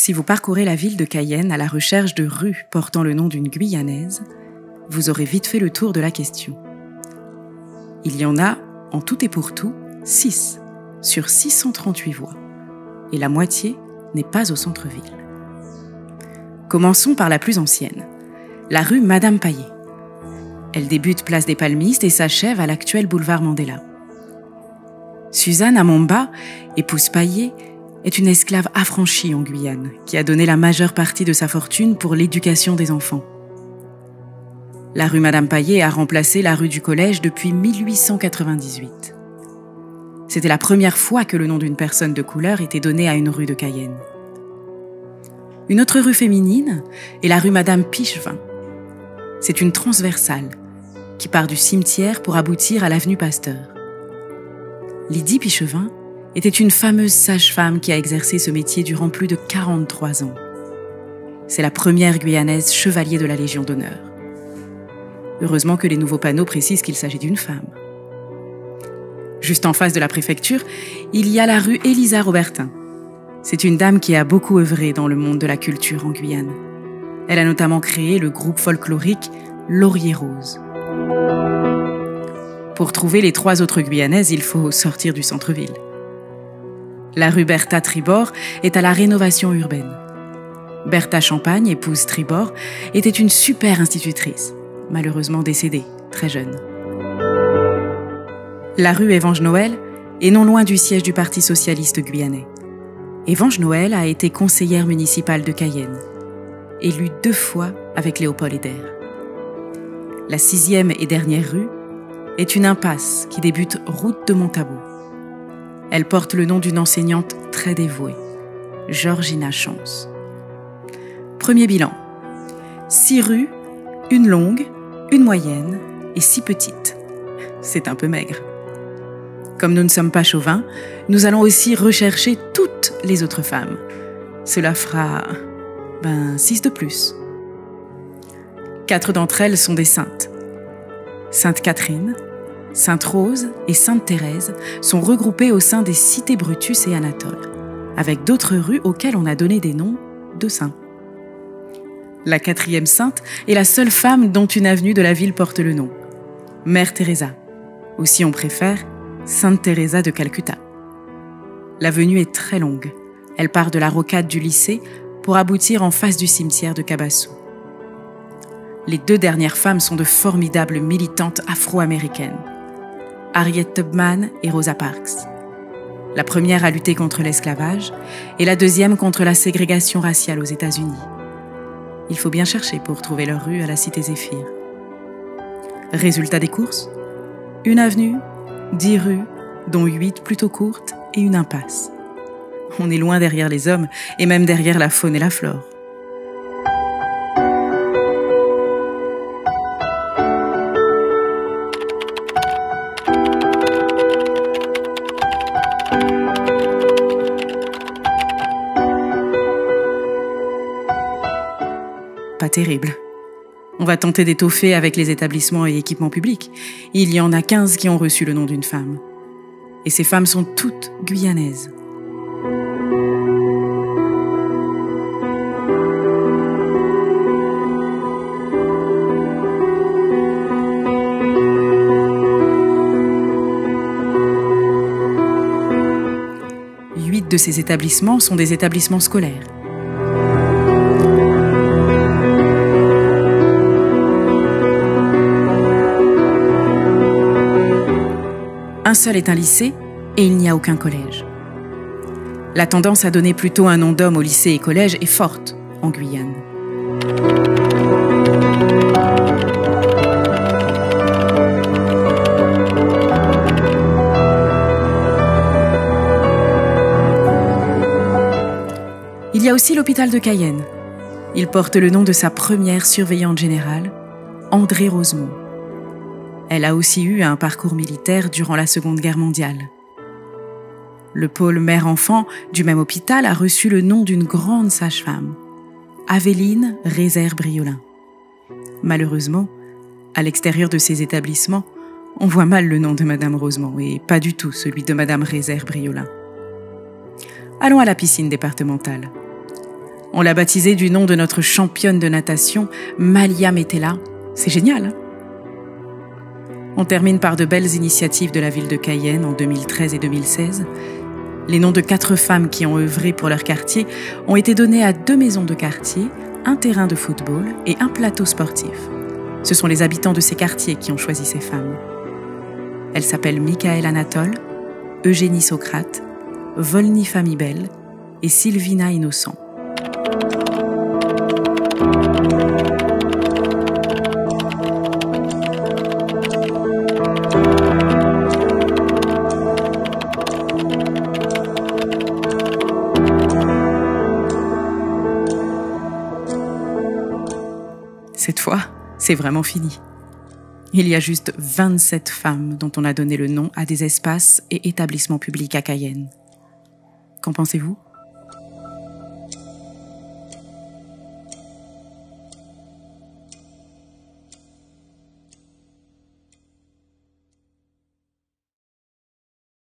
Si vous parcourez la ville de Cayenne à la recherche de rues portant le nom d'une Guyanaise, vous aurez vite fait le tour de la question. Il y en a, en tout et pour tout, 6 sur 638 voies, et la moitié n'est pas au centre-ville. Commençons par la plus ancienne, la rue Madame Paillé. Elle débute place des Palmistes et s'achève à l'actuel boulevard Mandela. Suzanne Amomba, épouse Paillé, est une esclave affranchie en Guyane qui a donné la majeure partie de sa fortune pour l'éducation des enfants. La rue Madame Paillé a remplacé la rue du Collège depuis 1898. C'était la première fois que le nom d'une personne de couleur était donné à une rue de Cayenne. Une autre rue féminine est la rue Madame Pichevin. C'est une transversale qui part du cimetière pour aboutir à l'avenue Pasteur. Lydie Pichevin était une fameuse sage-femme qui a exercé ce métier durant plus de 43 ans. C'est la première Guyanaise chevalier de la Légion d'honneur. Heureusement que les nouveaux panneaux précisent qu'il s'agit d'une femme. Juste en face de la préfecture, il y a la rue Élisa Robertin. C'est une dame qui a beaucoup œuvré dans le monde de la culture en Guyane. Elle a notamment créé le groupe folklorique Laurier Rose. Pour trouver les 3 autres Guyanaises, il faut sortir du centre-ville. La rue Bertha Tribord est à la rénovation urbaine. Bertha Champagne, épouse Tribord, était une super institutrice, malheureusement décédée, très jeune. La rue Évange Noël est non loin du siège du Parti socialiste guyanais. Évange Noël a été conseillère municipale de Cayenne, élue 2 fois avec Léopold Eder. La 6e et dernière rue est une impasse qui débute route de Montabou. Elle porte le nom d'une enseignante très dévouée, Georgina Chance. Premier bilan, 6 rues, une longue, une moyenne et 6 petites. C'est un peu maigre. Comme nous ne sommes pas chauvins, nous allons aussi rechercher toutes les autres femmes. Cela fera 6 de plus. 4 d'entre elles sont des saintes. Sainte Catherine, Sainte Rose et Sainte Thérèse sont regroupées au sein des cités Brutus et Anatole, avec d'autres rues auxquelles on a donné des noms de saints. La 4e sainte est la seule femme dont une avenue de la ville porte le nom, Mère Teresa, ou si on préfère, Sainte Teresa de Calcutta. L'avenue est très longue. Elle part de la rocade du lycée pour aboutir en face du cimetière de Cabassou. Les 2 dernières femmes sont de formidables militantes afro-américaines, Harriet Tubman et Rosa Parks. La première a lutté contre l'esclavage et la deuxième contre la ségrégation raciale aux États-Unis. Il faut bien chercher pour trouver leur rue à la cité Zéphyr. Résultat des courses, une avenue, 10 rues, dont 8 plutôt courtes et une impasse. On est loin derrière les hommes et même derrière la faune et la flore. Pas terrible. On va tenter d'étoffer avec les établissements et équipements publics. Il y en a 15 qui ont reçu le nom d'une femme. Et ces femmes sont toutes guyanaises. Huit de ces établissements sont des établissements scolaires. Un seul est un lycée et il n'y a aucun collège. La tendance à donner plutôt un nom d'homme au lycée et collège est forte en Guyane. Il y a aussi l'hôpital de Cayenne. Il porte le nom de sa première surveillante générale, André Rosemont. Elle a aussi eu un parcours militaire durant la Seconde Guerre mondiale. Le pôle mère-enfant du même hôpital a reçu le nom d'une grande sage-femme, Aveline Rézère-Briolin. Malheureusement, à l'extérieur de ces établissements, on voit mal le nom de Madame Rosemont et pas du tout celui de Madame Rézère-Briolin. Allons à la piscine départementale. On l'a baptisée du nom de notre championne de natation, Malia Metella. C'est génial, hein? On termine par de belles initiatives de la ville de Cayenne en 2013 et 2016. Les noms de 4 femmes qui ont œuvré pour leur quartier ont été donnés à 2 maisons de quartier, un terrain de football et un plateau sportif. Ce sont les habitants de ces quartiers qui ont choisi ces femmes. Elles s'appellent Michaël Anatole, Eugénie Socrate, Volny Famibel et Sylvina Innocent. Cette fois, c'est vraiment fini. Il y a juste 27 femmes dont on a donné le nom à des espaces et établissements publics à Cayenne. Qu'en pensez-vous ?